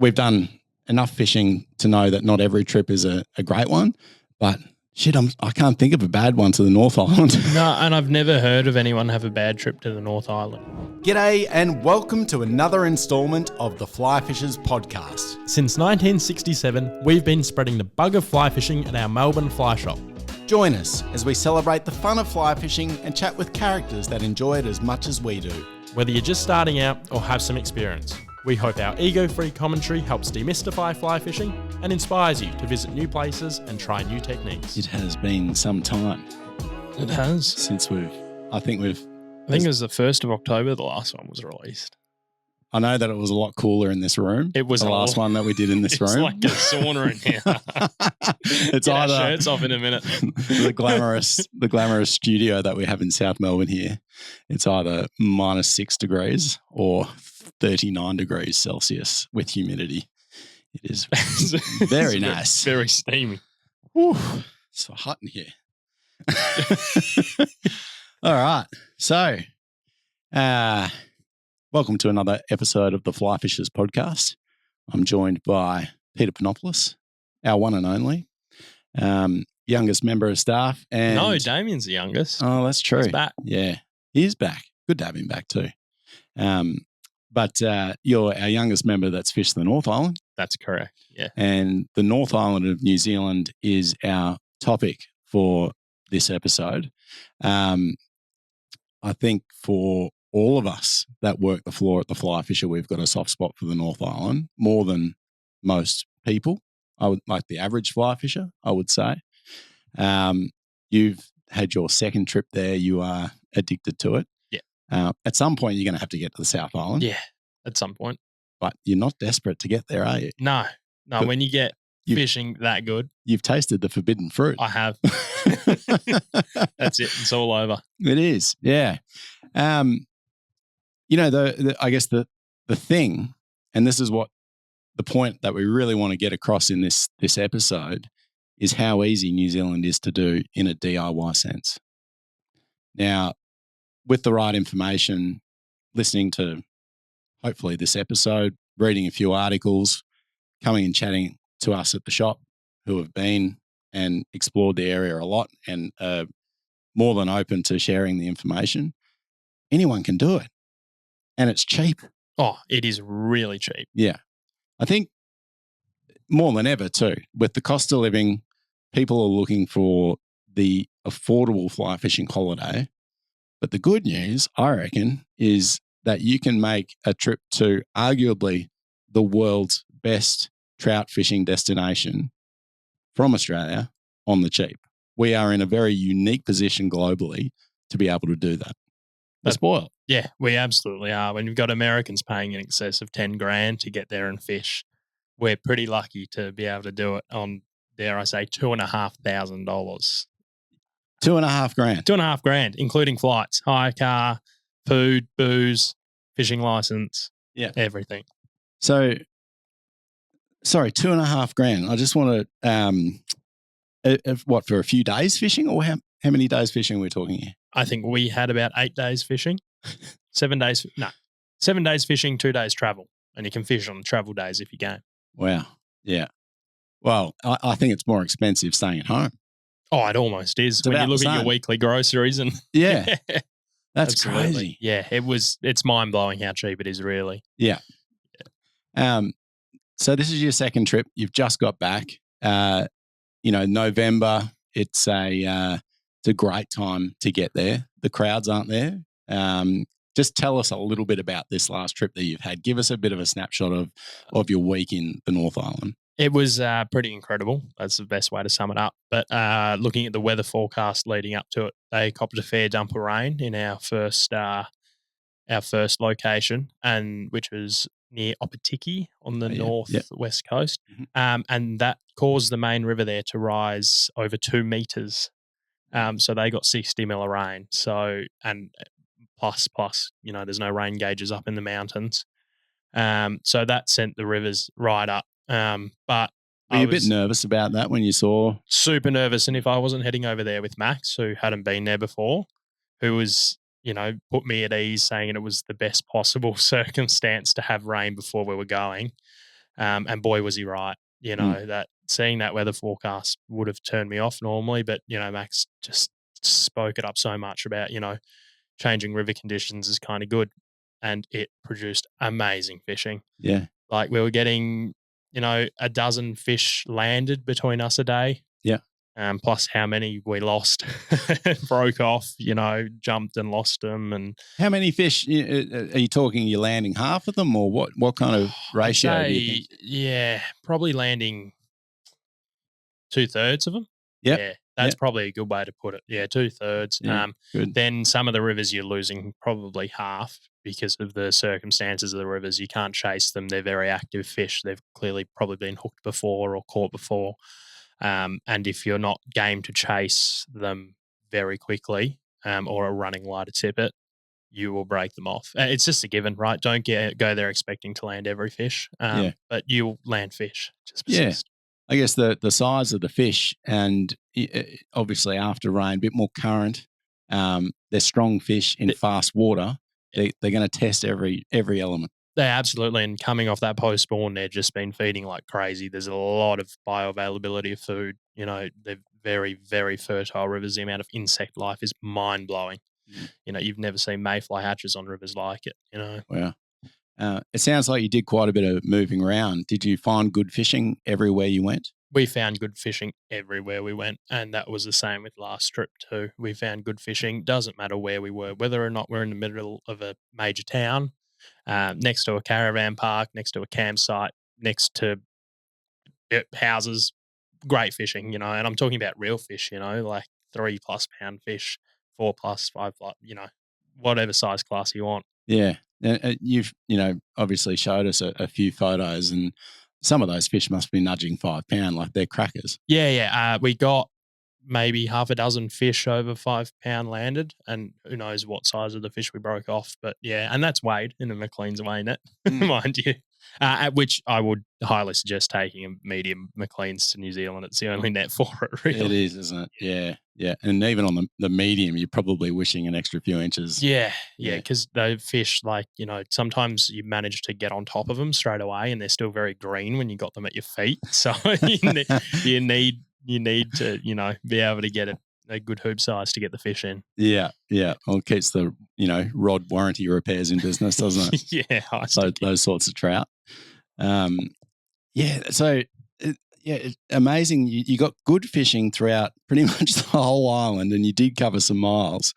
we've done enough fishing to know that not every trip is a great one, but shit, I can't think of a bad one to the North Island. No, and I've never heard of anyone have a bad trip to the North Island. G'day and welcome to another instalment of the Flyfishers podcast. Since 1967, we've been spreading the bug of fly fishing at our Melbourne fly shop. Join us as we celebrate the fun of fly fishing and chat with characters that enjoy it as much as we do. Whether you're just starting out or have some experience, we hope our ego-free commentary helps demystify fly fishing and inspires you to visit new places and try new techniques. It has been some time. It has. Since I think it was the 1st of October the last one was released. I know that it was a lot cooler in this room. It was the last one that we did in this room. It's like a sauna in here. It's Get either our shirts off in a minute. the glamorous studio that we have in South Melbourne here. It's either -6 degrees or 39 degrees Celsius with humidity. It is very nice. Very steamy. Whew, it's so hot in here. All right. So, welcome to another episode of the Flyfishers podcast. I'm joined by Peter Panopoulos, our one and only youngest member of staff. And No, Damien's the youngest. Oh, that's true. He's back. Yeah, he is back. Good to have him back too. But you're our youngest member that's fished the North Island. That's correct, yeah. And the North Island of New Zealand is our topic for this episode. I think for all of us that work the floor at the Flyfisher, we've got a soft spot for the North Island more than most people. I would like the average fly fisher, I would say. You've had your second trip there. You are addicted to it. Yeah. At some point, you're going to have to get to the South Island. Yeah, at some point. But you're not desperate to get there, are you? No. But When you get fishing that good. You've tasted the forbidden fruit. I have. That's it. It's all over. It is, yeah. You know, I guess the thing, and this is what the point that we really want to get across in this episode, is how easy New Zealand is to do in a DIY sense. Now, with the right information, listening to hopefully this episode, reading a few articles, coming and chatting to us at the shop who have been and explored the area a lot and are more than open to sharing the information, anyone can do it. And it's cheap. Oh, it is really cheap. Yeah. I think more than ever too, with the cost of living, people are looking for the affordable fly fishing holiday. But the good news, I reckon, is that you can make a trip to arguably the world's best trout fishing destination from Australia on the cheap. We are in a very unique position globally to be able to do that. We're spoiled. Yeah, we absolutely are. When you've got Americans paying in excess of 10 grand to get there and fish, we're pretty lucky to be able to do it on, dare I say, $2,500. $2.5 grand. $2.5 grand, including flights, hire car, food, booze, fishing license, everything. So, sorry, $2.5 grand. I just want to, what, for a few days fishing, or how many days fishing are we talking here? I think we had about 8 days fishing, 7 days fishing, 2 days travel, and you can fish on travel days if you can. Wow. Yeah. Well, I think it's more expensive staying at home. Oh, it almost is. It's when you about look the at your same. Weekly groceries and Yeah. That's absolutely. crazy. Yeah, it's mind blowing how cheap it is, really. Yeah. So this is your second trip. You've just got back. November. It's a great time to get there. The crowds aren't there. Just tell us a little bit about this last trip that you've had. Give us a bit of a snapshot of your week in the North Island. It was pretty incredible. That's the best way to sum it up. But looking at the weather forecast leading up to it, they copped a fair dump of rain in our first location, and which was near Opotiki on the northwest coast. Mm-hmm. And that caused the main river there to rise over 2 meters. So they got 60 mil of rain. So, and plus, there's no rain gauges up in the mountains. So that sent the rivers right up. But were you a bit nervous about that when you saw? Super nervous. And if I wasn't heading over there with Max, who hadn't been there before, who was, put me at ease saying it was the best possible circumstance to have rain before we were going, And boy, was he right. You know, that seeing that weather forecast would have turned me off normally, but, you know, Max just spoke it up so much about, you know, changing river conditions is kind of good. And it produced amazing fishing. Yeah. Like we were getting, you know, a dozen fish landed between us a day. Yeah. Plus how many we lost, broke off, you know, jumped and lost them. And how many fish are you talking? You're landing half of them, or what kind of ratio do you think? Yeah, probably landing 2/3 of them. Yep. Yeah, that's probably a good way to put it. Yeah, 2/3. Yeah, good. Then some of the rivers you're losing probably half because of the circumstances of the rivers. You can't chase them. They're very active fish. They've clearly probably been hooked before or caught before. And if you're not game to chase them very quickly or are running light to tip it, you will break them off. It's just a given, right? Don't go there expecting to land every fish, but you'll land fish. Just persist. I guess the size of the fish and obviously after rain, a bit more current. They're strong fish in fast water. They're going to test every element. They absolutely, and coming off that post-spawn, they've just been feeding like crazy. There's a lot of bioavailability of food. You know, they're very, very fertile rivers. The amount of insect life is mind-blowing. You know, you've never seen mayfly hatches on rivers like it, you know. Wow. It sounds like you did quite a bit of moving around. Did you find good fishing everywhere you went? We found good fishing everywhere we went, and that was the same with last trip too. We found good fishing. Doesn't matter where we were, whether or not we're in the middle of a major town, next to a caravan park, next to a campsite, next to houses, great fishing, you know. And I'm talking about real fish, you know, like 3+ pound fish, 4+, 5+, you know, whatever size class you want. Yeah. You've, you know, obviously showed us a few photos, and some of those fish must be nudging 5 pound, like they're crackers. Yeah. We got maybe half a dozen fish over 5 pound landed, and who knows what size of the fish we broke off. But yeah, and that's weighed in a McLean's weigh net, mind you. At which I would highly suggest taking a medium McLean's to New Zealand. It's the only net for it, really. It is, isn't it? Yeah. And even on the medium, you're probably wishing an extra few inches. Yeah, because those fish, like, you know, sometimes you manage to get on top of them straight away and they're still very green when you got them at your feet. So you need to, you know, be able to get a good hoop size to get the fish in. Yeah. Well, it keeps the, you know, rod warranty repairs in business, doesn't it? Yeah, those sorts of trout. So amazing. You got good fishing throughout pretty much the whole island, and you did cover some miles.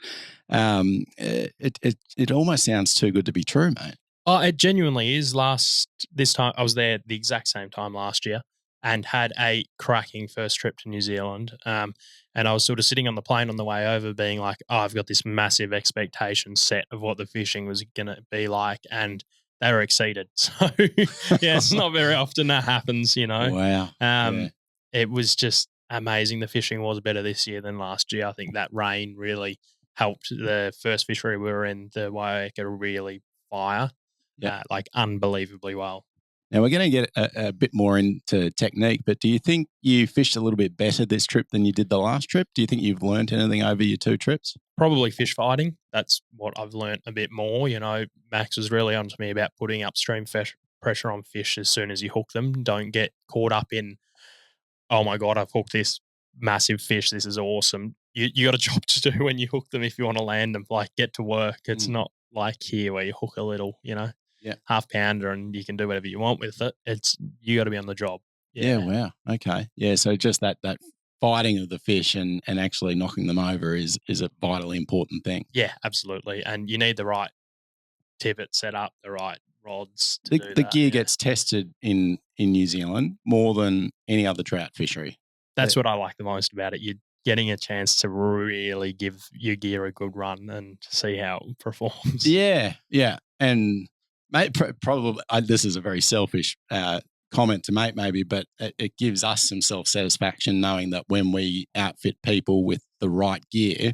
It almost sounds too good to be true, mate. Oh, it genuinely is. This time I was there the exact same time last year and had a cracking first trip to New Zealand. And I was sort of sitting on the plane on the way over being like, oh, I've got this massive expectation set of what the fishing was going to be like, and they were exceeded. So, yeah, it's not very often that happens, you know. Wow. It was just amazing. The fishing was better this year than last year. I think that rain really helped the first fishery we were in, the Waiaka, really fire, like unbelievably well. Now, we're going to get a bit more into technique, but do you think you fished a little bit better this trip than you did the last trip? Do you think you've learned anything over your 2 trips? Probably fish fighting. That's what I've learned a bit more. You know, Max was really on to me about putting upstream pressure on fish as soon as you hook them. Don't get caught up in, oh my God, I've hooked this massive fish. This is awesome. You got a job to do when you hook them if you want to land them. Like, get to work. It's not like here where you hook a little, you know. Yeah. Half pounder and you can do whatever you want with it. You got to be on the job. Yeah. Wow. Okay. Yeah. So just that fighting of the fish and actually knocking them over is a vitally important thing. Yeah, absolutely. And you need the right tippet set up, the right rods to do that. The gear gets tested in New Zealand more than any other trout fishery. That's what I like the most about it. You're getting a chance to really give your gear a good run and see how it performs. Yeah. And mate, probably this is a very selfish comment to make maybe, but it gives us some self-satisfaction knowing that when we outfit people with the right gear,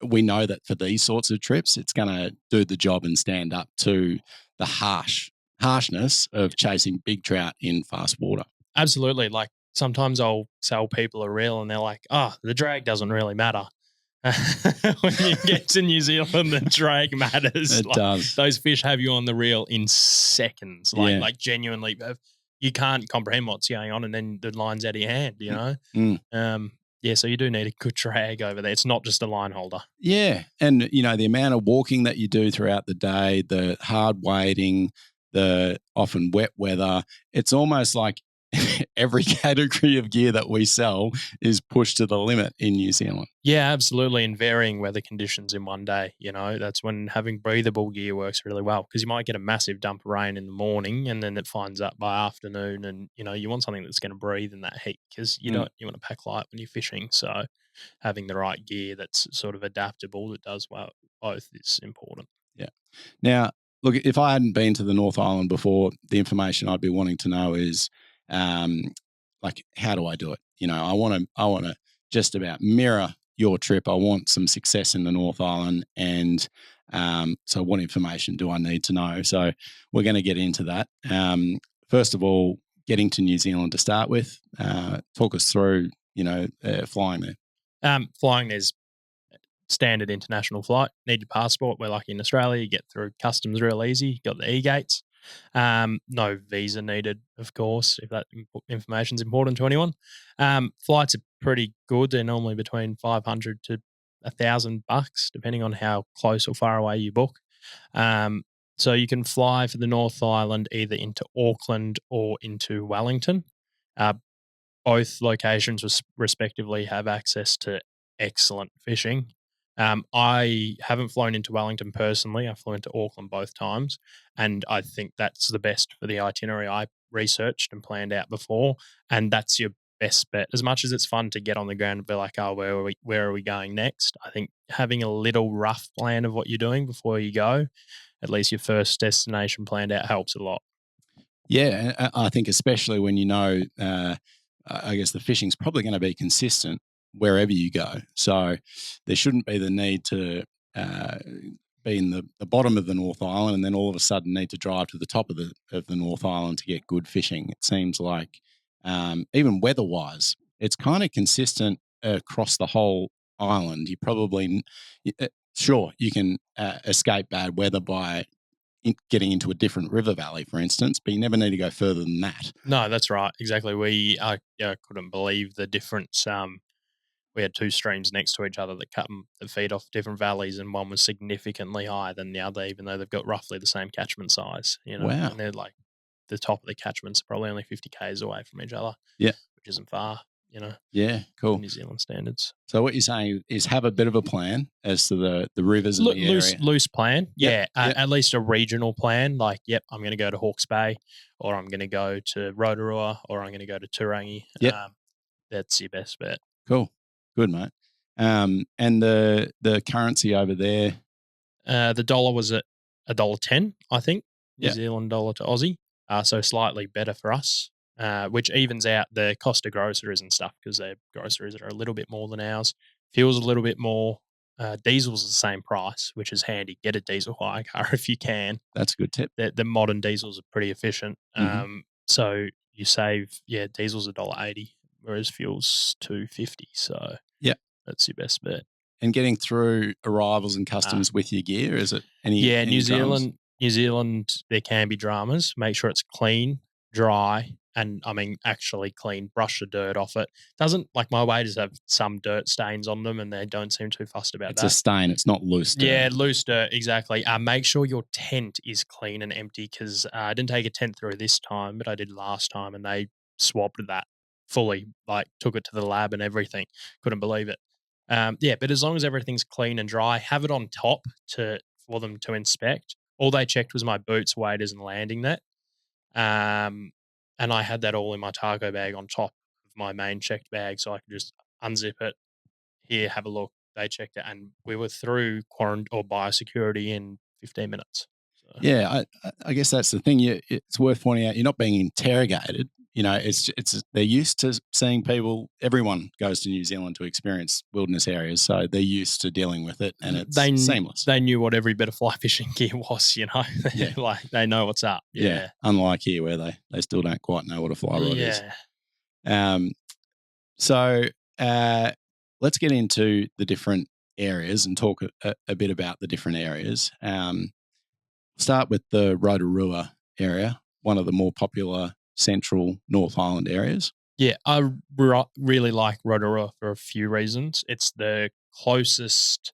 we know that for these sorts of trips, it's going to do the job and stand up to the harshness of chasing big trout in fast water. Absolutely. Like sometimes I'll sell people a reel and they're like, oh, the drag doesn't really matter. When you get to New Zealand, the drag matters. It does. Those fish have you on the reel in seconds. Like genuinely, you can't comprehend what's going on, and then the line's out of your hand. So you do need a good drag over there. It's not just a line holder. Yeah, and the amount of walking that you do throughout the day, the hard wading, the often wet weather, it's almost like every category of gear that we sell is pushed to the limit in New Zealand. Yeah, absolutely. And varying weather conditions in one day, that's when having breathable gear works really well, because you might get a massive dump of rain in the morning and then it finds up by afternoon, and you want something that's going to breathe in that heat, because you want to pack light when you're fishing. So having the right gear that's sort of adaptable, that does well both, is important. Yeah. Now, look, if I hadn't been to the North Island before, the information I'd be wanting to know is like, how do I do it? I want to just about mirror your trip. I want some success in the North Island, and so what information do I need to know? So we're going to get into that. First of all, getting to New Zealand to start with. Talk us through, flying there. Flying, there's standard international flight. Need your passport. We're lucky in Australia, you get through customs real easy. Got the e-gates. No visa needed, of course, if that information's important to anyone. Flights are pretty good. They're normally between $500 to $1,000, depending on how close or far away you book. So you can fly for the North Island either into Auckland or into Wellington. Both locations respectively have access to excellent fishing. I haven't flown into Wellington personally. I flew into Auckland both times, and I think that's the best for the itinerary I researched and planned out before, and that's your best bet. As much as it's fun to get on the ground and be like, oh, where are we going next? I think having a little rough plan of what you're doing before you go, at least your first destination planned out, helps a lot. Yeah, I think especially when I guess the fishing's probably going to be consistent wherever you go. So there shouldn't be the need to be in the bottom of the North Island and then all of a sudden need to drive to the top of the North Island to get good fishing. It seems like even weather-wise, it's kind of consistent across the whole island. You probably, sure, you can escape bad weather by getting into a different river valley, for instance, but you never need to go further than that. No, that's right. Exactly. I couldn't believe the difference. We had two streams next to each other that feed off different valleys, and one was significantly higher than the other, even though they've got roughly the same catchment size. Wow. And they're like, the top of the catchments are probably only 50 k's away from each other. Yeah, which isn't far. Yeah, cool. New Zealand standards. So what you're saying is have a bit of a plan as to the rivers and the area. Loose plan. Yep. Yeah, at least a regional plan. Like, I'm going to go to Hawke's Bay, or I'm going to go to Rotorua, or I'm going to go to Turangi. Yep. That's your best bet. Cool. Good, mate. And the currency over there? The dollar was at $1.10, I think. New Yep. Zealand dollar to Aussie. So slightly better for us. Which evens out the cost of groceries and stuff, because their groceries are a little bit more than ours. Fuel's a little bit more. Diesel's the same price, which is handy. Get a diesel hire car if you can. That's a good tip. The modern diesels are pretty efficient. Mm-hmm. So you save, diesel's $1.80, whereas fuel's $2.50. So that's your best bet. And getting through arrivals and customs with your gear, is it any? Yeah, any New dramas? Zealand, there can be dramas. Make sure it's clean, dry, and actually clean. Brush the dirt off it. Doesn't, like, my waders have some dirt stains on them, and they don't seem too fussed about It's that. a stain. It's not loose dirt. Yeah, loose dirt, exactly. Make sure your tent is clean and empty, because I didn't take a tent through this time, but I did last time, and they swabbed that fully, like took it to the lab and everything. Couldn't believe it. But as long as everything's clean and dry, have it on top for them to inspect. All they checked was my boots, waders, and landing net. And I had that all in my taco bag on top of my main checked bag, so I could just unzip it. Here, have a look. They checked it, and we were through quarantine or biosecurity in 15 minutes. So. Yeah, I guess that's the thing. It's worth pointing out you're not being interrogated. It's they're used to seeing people. Everyone goes to New Zealand to experience wilderness areas, so they're used to dealing with it, and it's seamless. They knew what every bit of fly fishing gear was. Yeah. Like they know what's up. Yeah. Unlike here, where they still don't quite know what a fly rod is. Yeah. So let's get into the different areas and talk a bit about the different areas. Start with the Rotorua area, one of the more popular central North Island areas. Yeah, I really like Rotorua for a few reasons. It's the closest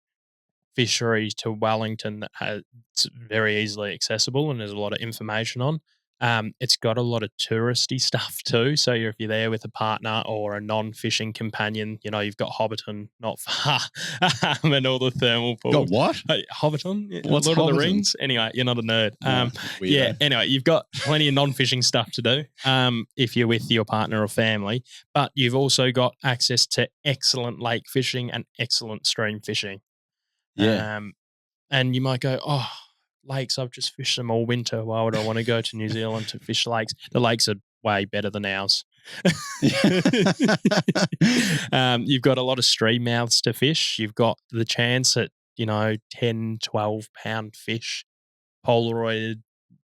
fishery to Wellington that it's very easily accessible and there's a lot of information on. It's got a lot of touristy stuff too. So if you're there with a partner or a non-fishing companion, you've got Hobbiton not far, and all the thermal pools. Got what? Hobbiton? What's Lord of the Hobbiton? Rings? Anyway, you're not a nerd. No, Yeah, anyway, you've got plenty of non-fishing stuff to do if you're with your partner or family, but you've also got access to excellent lake fishing and excellent stream fishing. Yeah. And you might go, oh, lakes, I've just fished them all winter. Why would I want to go to New Zealand to fish lakes? The lakes are way better than ours. You've got a lot of stream mouths to fish. You've got the chance at, 10, 12 pound fish, Polaroid,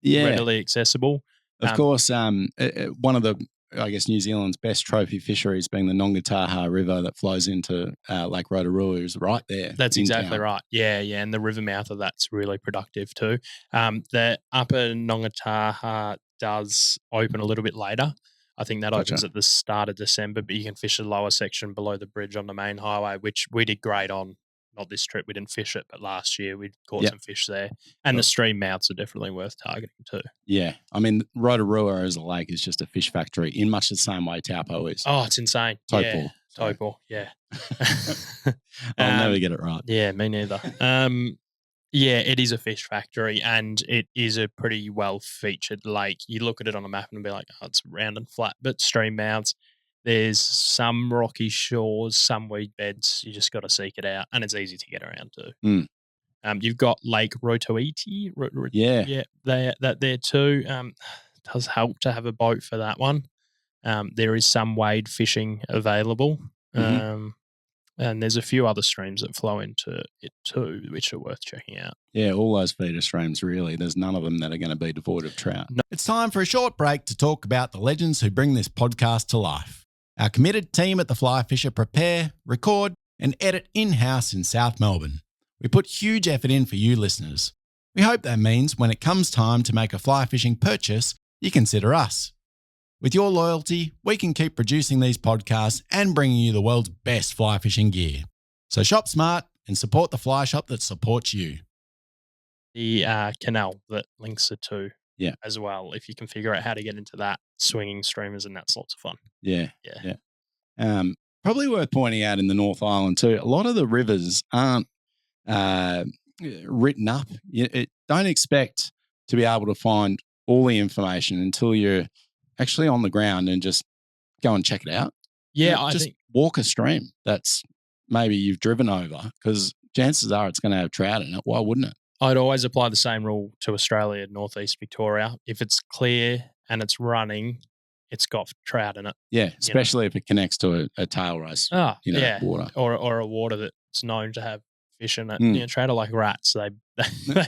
readily accessible. Of course, one of the, I guess, New Zealand's best trophy fisheries being the Nongataha River that flows into Lake Rotorua is right there. That's exactly town. right. Yeah, and the river mouth of that's really productive too. The upper Nongataha does open a little bit later. I think that opens at the start of December, but you can fish the lower section below the bridge on the main highway, which we did great on. Not this trip, we didn't fish it, but last year we caught some fish there. And the stream mouths are definitely worth targeting too. Yeah. I mean, Rotorua as a lake is just a fish factory in much the same way Taupo is. Oh, it's insane. Taupo, yeah. I'll never get it right. Yeah, me neither. Yeah, it is a fish factory and it is a pretty well-featured lake. You look at it on a map and be like, oh, it's round and flat, but stream mouths. There's some rocky shores, some weed beds. You just got to seek it out, and it's easy to get around to. You've got Lake Rotorua. There too. Does help to have a boat for that one. There is some wade fishing available, and there's a few other streams that flow into it too, which are worth checking out. Yeah, all those feeder streams, really. There's none of them that are going to be devoid of trout. No. It's time for a short break to talk about the legends who bring this podcast to life. Our committed team at the Flyfisher prepare, record, and edit in-house in South Melbourne. We put huge effort in for you listeners. We hope that means when it comes time to make a fly fishing purchase, you consider us. With your loyalty, we can keep producing these podcasts and bringing you the world's best fly fishing gear. So shop smart and support the fly shop that supports you. The canal that links the two as well, if you can figure out how to get into that, swinging streamers, and that's lots of fun. Yeah. Probably worth pointing out in the North Island too, a lot of the rivers aren't written up. Don't expect to be able to find all the information until you're actually on the ground and just go and check it out. Yeah, I think walk a stream that's maybe you've driven over, because chances are it's going to have trout in it. Why wouldn't it? I'd always apply the same rule to Australia, northeast Victoria. If it's clear and it's running, it's got trout in it. Yeah, especially if it connects to a tail race. Water or a water that's known to have fish in it. Trout are like rats; they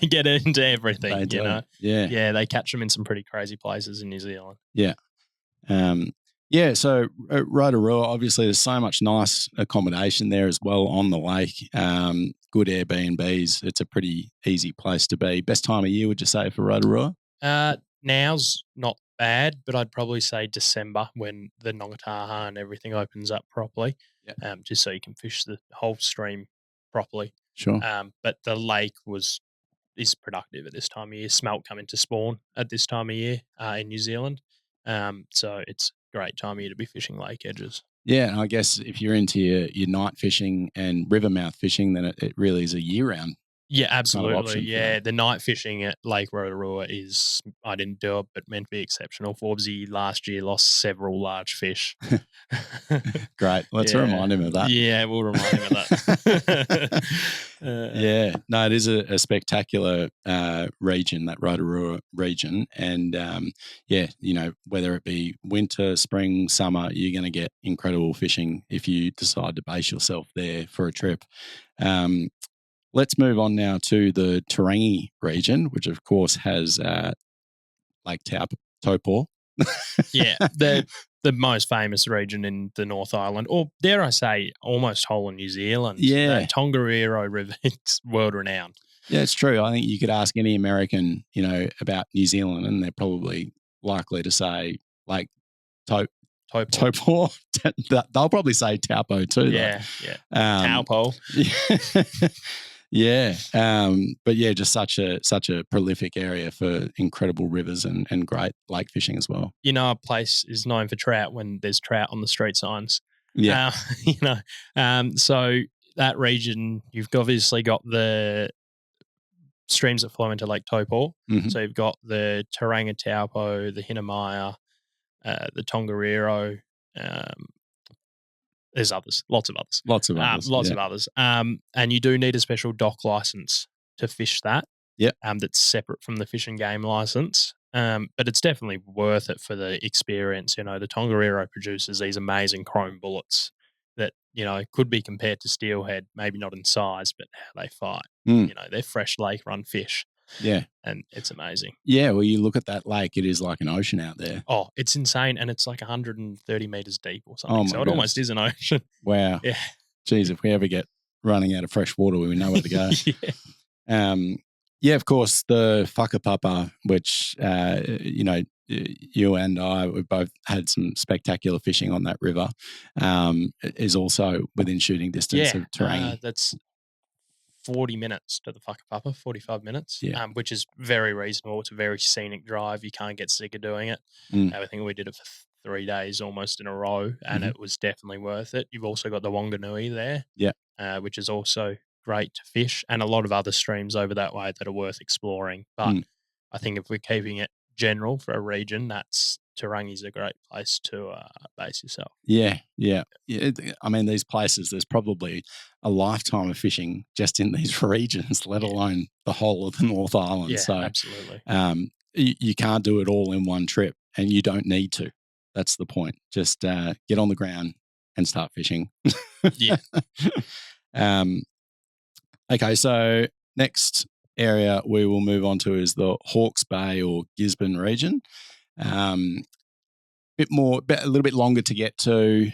get into everything. They do. Yeah, they catch them in some pretty crazy places in New Zealand. Yeah. So Rotorua, obviously there's so much nice accommodation there as well on the lake. Good Airbnbs. It's a pretty easy place to be. Best time of year, would you say, for Rotorua? Now's not bad, but I'd probably say December, when the Nongataha and everything opens up properly, just so you can fish the whole stream properly. Sure. But the lake is productive at this time of year. Smelt come into spawn at this time of year in New Zealand. So it's a great time of year to be fishing lake edges. Yeah, and I guess if you're into your night fishing and river mouth fishing, then it really is a year-round. Yeah, absolutely. Yeah, the night fishing at Lake Rotorua is, I didn't do it, but meant to be exceptional. Forbesy last year lost several large fish. Great. Let's remind him of that. Yeah, we'll remind him of that. No, it is a spectacular region, that Rotorua region. And whether it be winter, spring, summer, you're going to get incredible fishing if you decide to base yourself there for a trip. Let's move on now to the Turangi region, which of course has Lake Taupo. Yeah, the the most famous region in the North Island, or dare I say, almost whole of New Zealand. Yeah. That Tongariro River, it's world renowned. Yeah, it's true. I think you could ask any American, about New Zealand, and they're probably likely to say like Taupo. They'll probably say Taupo too. Yeah, yeah. Taupo. Yeah. But yeah, just such a prolific area for incredible rivers and great lake fishing as well. A place is known for trout when there's trout on the street signs. Yeah. So that region, you've obviously got the streams that flow into Lake Taupo. Mhm. So you've got the Turangi Taupo, the Hinamaya, the Tongariro. There's others, lots of others. Lots of others. And you do need a special dock license to fish that. Yeah. That's separate from the fish and game license. But it's definitely worth it for the experience. The Tongariro produces these amazing chrome bullets that, could be compared to steelhead, maybe not in size, but how they fight. They're fresh lake run fish. Yeah. And it's amazing. Yeah, well, you look at that lake, it is like an ocean out there. Oh, it's insane. And it's like 130 meters deep or something. Oh, so it almost is an ocean. Wow. Yeah. Geez, if we ever get running out of fresh water, we know where to go. Yeah. Of course, the whakapapa, which, you and I, we've both had some spectacular fishing on that river, is also within shooting distance of Turangi. That's 40 minutes to the whakapapa, 45 minutes, Yeah. which is very reasonable. It's a very scenic drive. You can't get sick of doing it. I think we did it for 3 days almost in a row, and it was definitely worth it. You've also got the Wanganui there, which is also great to fish, and a lot of other streams over that way that are worth exploring. But I think if we're keeping it general for a region, that's Turangi's a great place to base yourself. Yeah. I mean, these places, there's probably a lifetime of fishing just in these regions, let alone the whole of the North Island. Yeah, so absolutely. You can't do it all in one trip, and you don't need to. That's the point. Just get on the ground and start fishing. Yeah. Okay, so next area we will move on to is the Hawke's Bay or Gisborne region. A little bit longer to get to,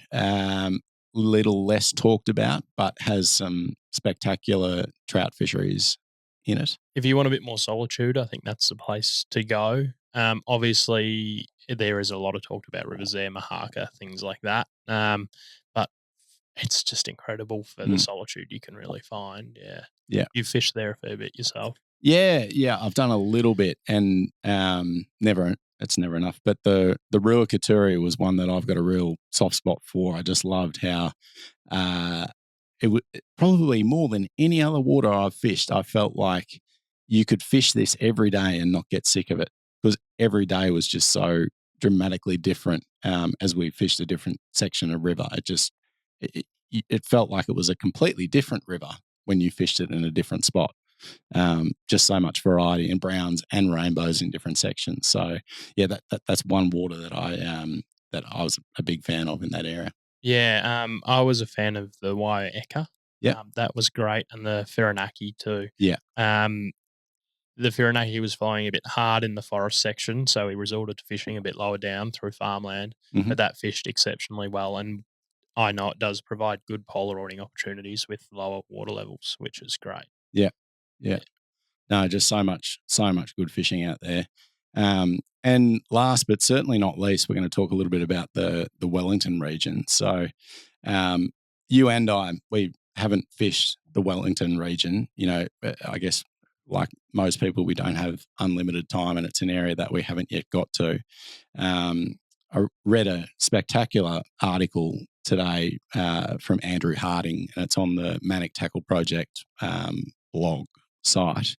little less talked about, but has some spectacular trout fisheries in it. If you want a bit more solitude, I think that's the place to go. Obviously, there is a lot of talked about rivers there, Mahaka, things like that. But it's just incredible for the solitude you can really find. Yeah. You've fished there a fair bit yourself. Yeah. I've done a little bit, and it's never enough. But the Ruakaturi was one that I've got a real soft spot for. I just loved how probably more than any other water I've fished, I felt like you could fish this every day and not get sick of it, because every day was just so dramatically different as we fished a different section of river. It felt like it was a completely different river when you fished it in a different spot. Just so much variety in browns and rainbows in different sections. So yeah, that's one water that I was a big fan of in that area. Yeah, I was a fan of the Waieka. Yeah, that was great, and the Whirinaki too. Yeah, the Whirinaki was flying a bit hard in the forest section, so we resorted to fishing a bit lower down through farmland. But that fished exceptionally well, and I know it does provide good polaroiding opportunities with lower water levels, which is great. Yeah. No, just so much good fishing out there. And last but certainly not least, we're going to talk a little bit about the Wellington region. So you and I, we haven't fished the Wellington region. I guess like most people, we don't have unlimited time, and it's an area that we haven't yet got to. I read a spectacular article today from Andrew Harding, and it's on the Manic Tackle Project blog site.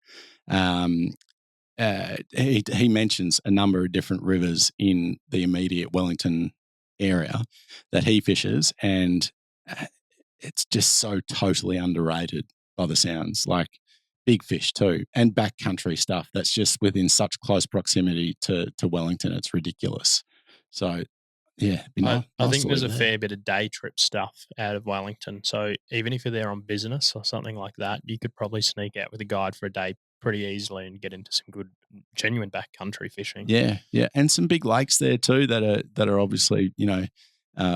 He mentions a number of different rivers in the immediate Wellington area that he fishes, and it's just so totally underrated by the sounds. Like big fish too, and backcountry stuff that's just within such close proximity to Wellington. It's ridiculous. So yeah, I think there's a fair bit of day trip stuff out of Wellington. So even if you're there on business or something like that, you could probably sneak out with a guide for a day pretty easily and get into some good, genuine backcountry fishing. Yeah, yeah, and some big lakes there too that are obviously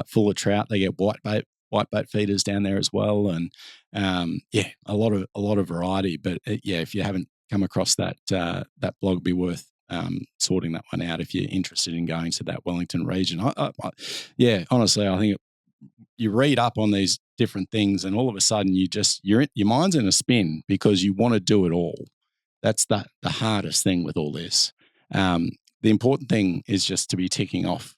full of trout. They get whitebait feeders down there as well, and a lot of variety. But if you haven't come across that blog, it'd be worth sorting that one out if you're interested in going to that Wellington region. Honestly, I think you read up on these different things, and all of a sudden your mind's in a spin because you want to do it all. That's the hardest thing with all this. The important thing is just to be ticking off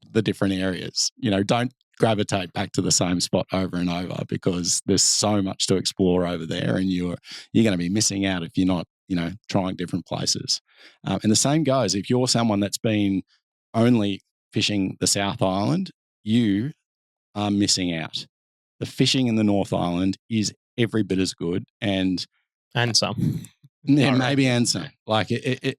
the different areas. Don't gravitate back to the same spot over and over because there's so much to explore over there, and you're going to be missing out if you're not, trying different places. And the same goes if you're someone that's been only fishing the South Island, you are missing out. The fishing in the North Island is every bit as good and some. Yeah, maybe and some. Like it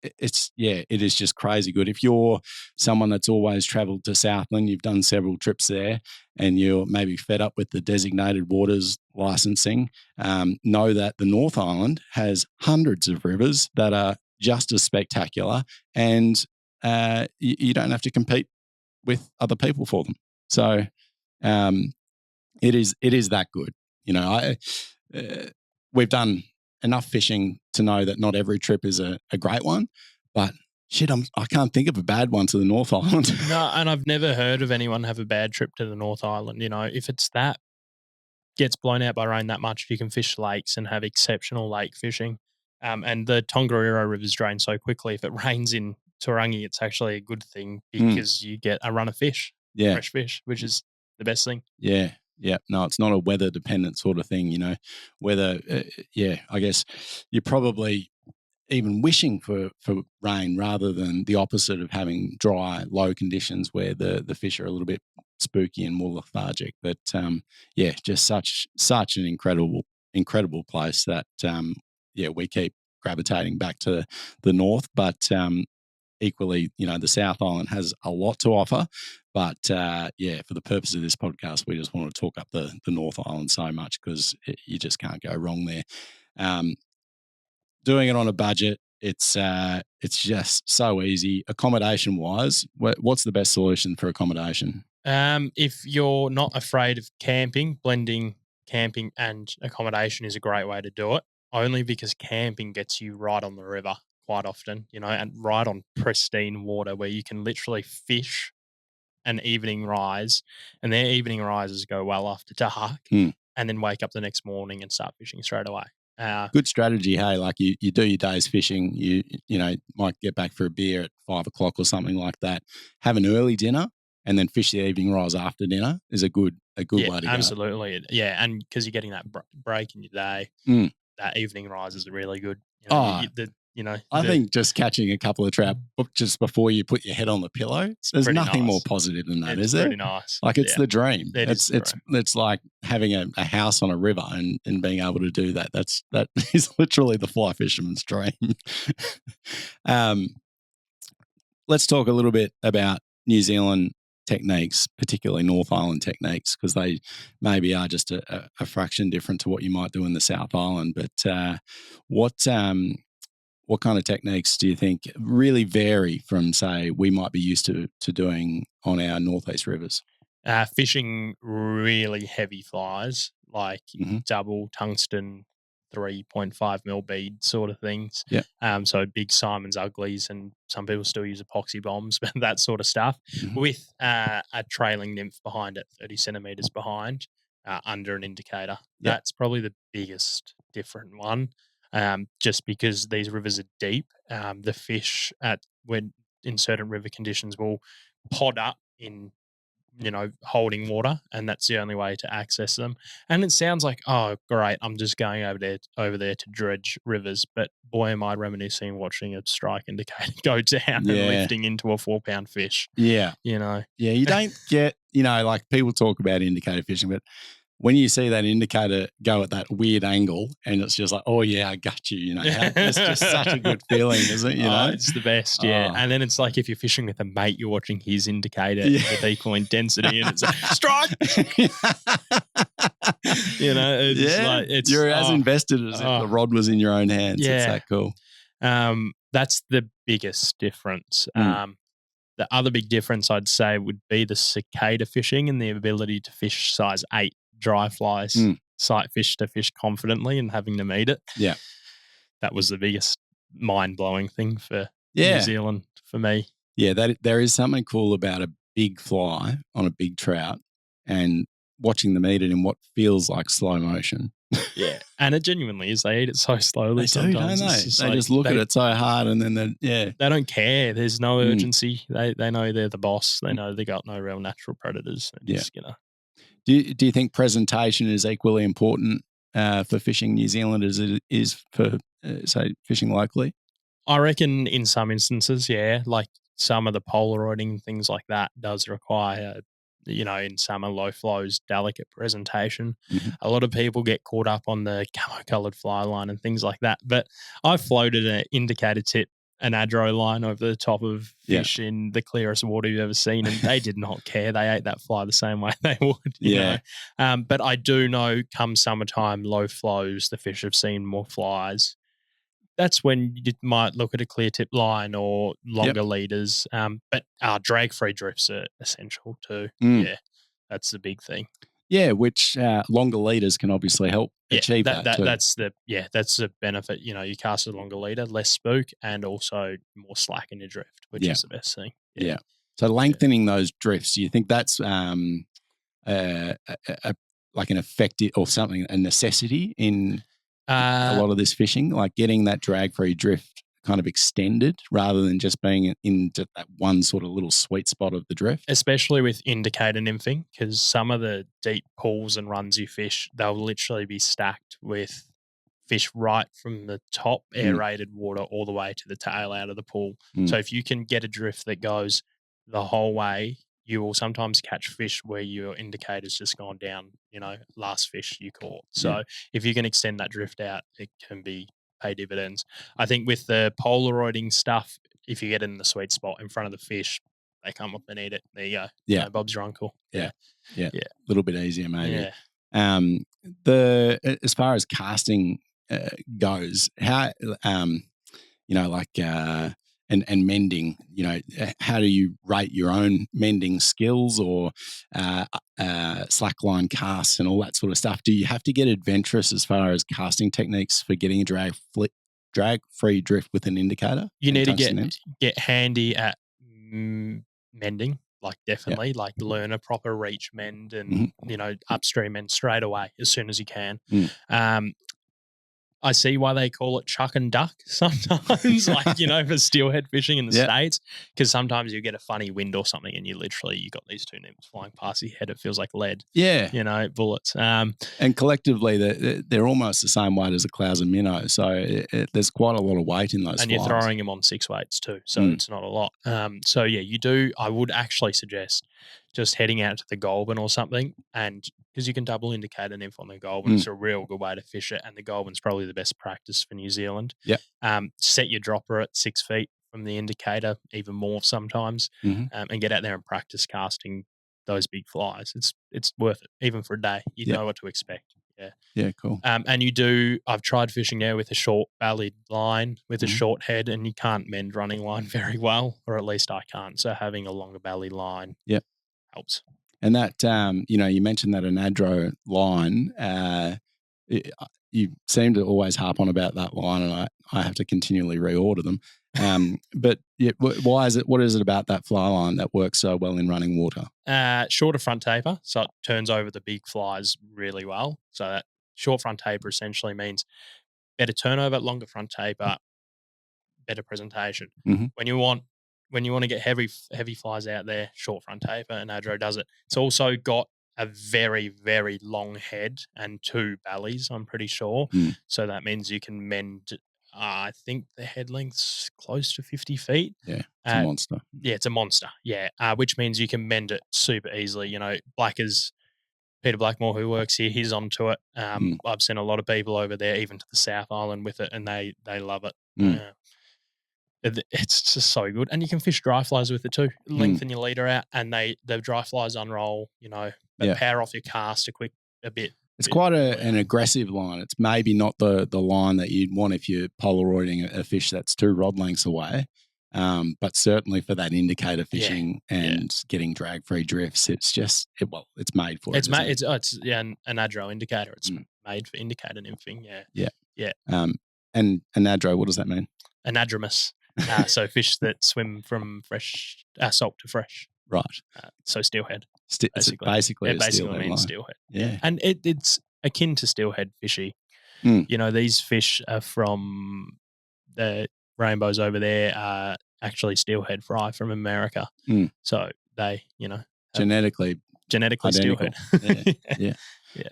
is just crazy good. If you're someone that's always travelled to Southland, you've done several trips there, and you're maybe fed up with the designated waters licensing, know that the North Island has hundreds of rivers that are just as spectacular, and you don't have to compete with other people for them. So it is that good. We've done enough fishing to know that not every trip is a great one, but shit, I can't think of a bad one to the North Island. No, and I've never heard of anyone have a bad trip to the North Island. If it's that gets blown out by rain that much, you can fish lakes and have exceptional lake fishing. And the Tongariro rivers drain so quickly. If it rains in Turangi, it's actually a good thing because you get a run of fish, fresh fish, which is the best thing. Yeah. Yeah, no, it's not a weather dependent sort of thing, Whether, I guess you're probably even wishing for rain rather than the opposite of having dry, low conditions where the fish are a little bit spooky and more lethargic. But just such an incredible place that we keep gravitating back to the north, but equally, the South Island has a lot to offer. But, for the purpose of this podcast, we just want to talk up the North Island so much because you just can't go wrong there. Doing it on a budget, it's just so easy. Accommodation-wise, what's the best solution for accommodation? If you're not afraid of camping, blending camping and accommodation is a great way to do it, only because camping gets you right on the river quite often, and right on pristine water where you can literally fish an evening rise, and their evening rises go well after dark, and then wake up the next morning and start fishing straight away. Good strategy, hey. Like you do your days fishing, you might get back for a beer at 5 o'clock or something like that. Have an early dinner and then fish the evening rise after dinner is a good way to go. Absolutely, yeah, and because you're getting that break in your day, that evening rise is really good. I think just catching a couple of trout just before you put your head on the pillow, there's nothing more positive than that, is there? It's pretty nice. Like it's the dream. It's like having a house on a river and being able to do that. That is literally the fly fisherman's dream. Let's talk a little bit about New Zealand techniques, particularly North Island techniques, because they maybe are just a fraction different to what you might do in the South Island. But what kind of techniques do you think really vary from, say, we might be used to doing on our northeast rivers? Fishing really heavy flies, like double tungsten 3.5 mil bead sort of things. Yeah. So big Simon's uglies, and some people still use epoxy bombs, but that sort of stuff with a trailing nymph behind it, 30 centimeters behind, under an indicator. Yeah. That's probably the biggest different one. Just because these rivers are deep, the fish when in certain river conditions will pod up in holding water, and that's the only way to access them. And it sounds like, oh great, I'm just going over there to dredge rivers, but boy am I reminiscing watching a strike indicator go down and lifting into a 4-pound fish. Yeah, you don't get like people talk about indicator fishing, but when you see that indicator go at that weird angle and it's just like, oh yeah, I got you, it's just such a good feeling, isn't it? It's the best, yeah. Oh. And then it's like if you're fishing with a mate, you're watching his indicator with equal intensity and it's like, strike! It's like you're as invested as if the rod was in your own hands. Yeah. It's that cool. That's the biggest difference. The other big difference I'd say would be the cicada fishing and the ability to fish size 8 dry flies, sight fish to fish confidently and having them eat it. Yeah. That was the biggest mind-blowing thing for New Zealand for me. Yeah, there is something cool about a big fly on a big trout and watching them eat it in what feels like slow motion. Yeah, and it genuinely is. They eat it so slowly sometimes. They just look at it so hard and then they don't care. There's no urgency. They know they're the boss. They know they got no real natural predators. They're just gonna. Do you think presentation is equally important for fishing New Zealand as it is for say fishing locally? I reckon in some instances, yeah, like some of the Polaroiding things like that does require, in summer low flows, delicate presentation. A lot of people get caught up on the camo-coloured fly line and things like that. But I floated an indicator tip, an adro line over the top of fish in the clearest water you've ever seen, and they did not care. They ate that fly the same way they would, you know. But I do know come summertime, low flows, the fish have seen more flies. That's when you might look at a clear tip line or longer leaders. But drag-free drifts are essential too. Yeah, that's the big thing. Yeah, which longer leaders can obviously help achieve that too. That's the benefit. You cast a longer leader, less spook, and also more slack in your drift, which is the best thing. Yeah. So lengthening those drifts, you think that's like an effective or something, a necessity in a lot of this fishing, like getting that drag-free drift kind of extended rather than just being in just that one sort of little sweet spot of the drift? Especially with indicator nymphing, because some of the deep pools and runs you fish, they'll literally be stacked with fish right from the top aerated water all the way to the tail out of the pool. So if you can get a drift that goes the whole way, you will sometimes catch fish where your indicator's just gone down, last fish you caught. So if you can extend that drift out, it can pay dividends. I think with the Polaroiding stuff, if you get in the sweet spot in front of the fish, they come up and eat it. There you go. Yeah. Bob's your uncle. Yeah. A little bit easier maybe. Yeah. As far as casting goes, how and mending, how do you rate your own mending skills or slackline casts and all that sort of stuff? Do you have to get adventurous as far as casting techniques for getting a drag-free drift with an indicator? You need to get handy at mending, like definitely, like learn a proper reach mend and, upstream mend straight away as soon as you can. I see why they call it chuck and duck sometimes, for steelhead fishing in the States, because sometimes you get a funny wind or something and you got these two nymphs flying past your head. It feels like lead. Yeah. Bullets. And collectively, they're almost the same weight as a clouser minnow. So there's quite a lot of weight in those and flies. You're throwing them on 6 weights too. So it's not a lot. You do. I would actually suggest just heading out to the Goulburn or something, and because you can double indicator nymph on the Goulburn, it's a real good way to fish it, and the Goulburn's probably the best practice for New Zealand. Set your dropper at 6 feet from the indicator, even more sometimes, and get out there and practice casting those big flies. It's worth it, even for a day. You know what to expect. Yeah, cool. And I've tried fishing there with a short bellied line with a short head, and you can't mend running line very well, or at least I can't. So having a longer belly line helps. And that, you mentioned that an adro line, you seem to always harp on about that line, and I have to continually reorder them. But why is it? What is it about that fly line that works so well in running water? Shorter front taper, so it turns over the big flies really well. So that short front taper essentially means better turnover, longer front taper, better presentation. When you want to get heavy flies out there, short front taper, and adro does it. It's also got a very, very long head and 2 bellies, I'm pretty sure. So that means you can mend, I think the head length's close to 50 feet. Yeah, it's a monster. Yeah, it's a monster. Yeah, which means you can mend it super easily. Peter Blackmore, who works here, he's onto it. I've seen a lot of people over there, even to the South Island, with it, and they love it. It's just so good, and you can fish dry flies with it too. Lengthen your leader out, and the dry flies unroll. But power off your cast a bit It's quite an aggressive line. It's maybe not the line that you'd want if you're Polaroiding a fish that's 2 rod lengths away. But certainly for that indicator fishing and getting drag-free drifts, it's just it's made for it. It's an adro indicator. It's made for indicator nymphing. Yeah. And anadro, what does that mean? Anadromous. So fish that swim from fresh salt to fresh. Right. So steelhead. Basically, it basically means steelhead. Yeah. And it's akin to steelhead fishy. These fish are from the rainbows over there are actually steelhead fry from America. So they, genetically steelhead. Yeah.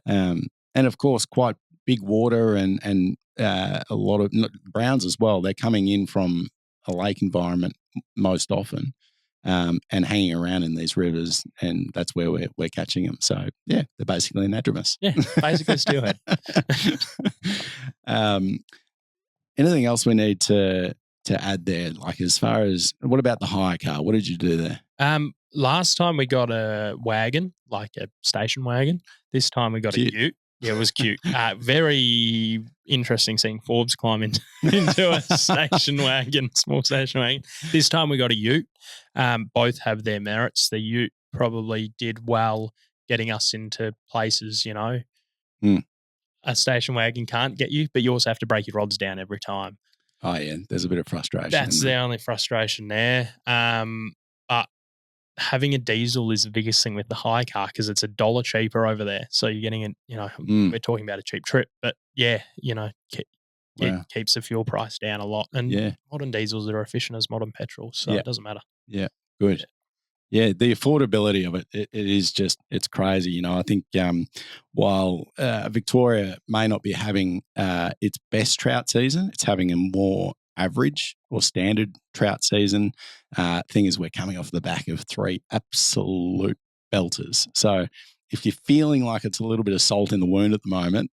And of course, quite big water and a lot of browns as well. They're coming in from a lake environment most often. And hanging around in these rivers, and that's where we're catching them. So yeah, they're basically anadromous. Yeah, basically steelhead. Anything else we need to add there? Like as far as what about the hire car? What did you do there? Last time we got a wagon, like a station wagon. This time we got a ute. Yeah, it was cute. Very interesting seeing Forbes climb into a station wagon, small station wagon. This time we got a ute. Both have their merits. The ute probably did well getting us into places, a station wagon can't get you, but you also have to break your rods down every time. Oh, yeah. There's a bit of frustration. That's the only frustration there. But having a diesel is the biggest thing with the hire car because it's $1 cheaper over there. So you're getting we're talking about a cheap trip, but it keeps the fuel price down a lot. And modern diesels are efficient as modern petrols, so it doesn't matter. Yeah, good. Yeah, the affordability of it is just, it's crazy. I think while Victoria may not be having its best trout season, it's having a more average or standard trout season. Thing is, we're coming off the back of 3 absolute belters. So if you're feeling like it's a little bit of salt in the wound at the moment,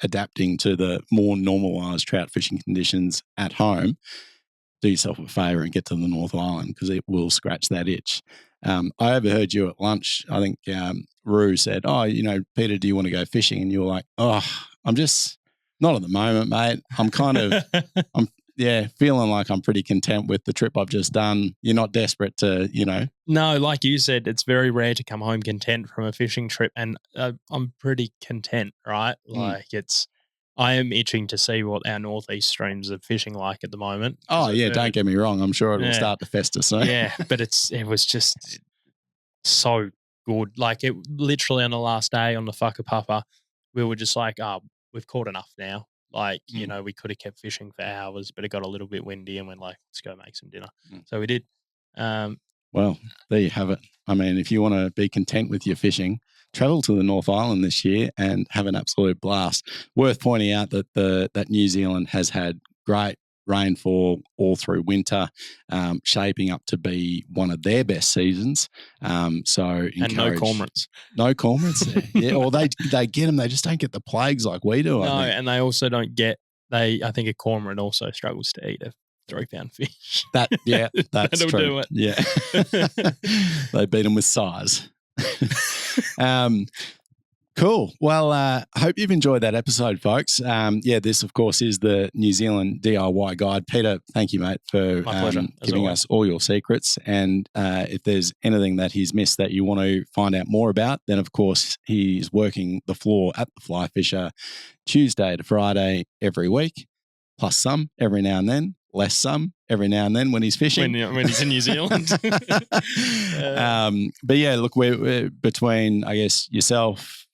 adapting to the more normalised trout fishing conditions at home, do yourself a favour and get to the North Island because it will scratch that itch. I overheard you at lunch. I think Rue said, Peter, do you want to go fishing? And you were like, I'm just not at the moment, mate. I'm kind of, feeling like I'm pretty content with the trip I've just done. You're not desperate to, No, like you said, it's very rare to come home content from a fishing trip. And I'm pretty content, right? Like I am itching to see what our northeast streams are fishing like at the moment. Oh, yeah, don't get me wrong. I'm sure it will start to fester soon. Yeah, but it was just so good. Like it literally on the last day on the Whakapapa, we were just like, we've caught enough now. Like, we could have kept fishing for hours, but it got a little bit windy and we're like, let's go make some dinner. So we did. Well, there you have it. I mean, if you want to be content with your fishing, travel to the North Island this year and have an absolute blast. Worth pointing out that New Zealand has had great rainfall all through winter, shaping up to be one of their best seasons. And no cormorants. No cormorants there. Yeah, or they get them. They just don't get the plagues like we do. No, and they also don't get. I think a cormorant also struggles to eat a 3-pound fish. That's That'll true. do it. Yeah, they beat them with size. Cool. Well, I hope you've enjoyed that episode, folks. This, of course, is the New Zealand DIY guide. Peter, thank you, mate, for giving us all your secrets. And if there's anything that he's missed that you want to find out more about, then, of course, he's working the floor at the Flyfisher Tuesday to Friday every week, plus some every now and then. Less some every now and then when he's fishing. When he's in New Zealand. But yeah, look, we're between, I guess, yourself,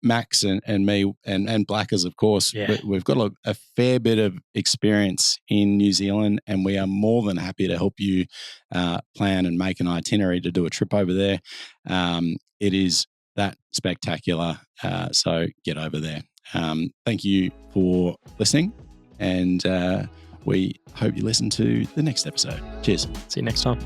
Max and me and Blackers, of course. Yeah. We've got a fair bit of experience in New Zealand and we are more than happy to help you plan and make an itinerary to do a trip over there. It is that spectacular. So get over there. Thank you for listening and we hope you listen to the next episode. Cheers. See you next time.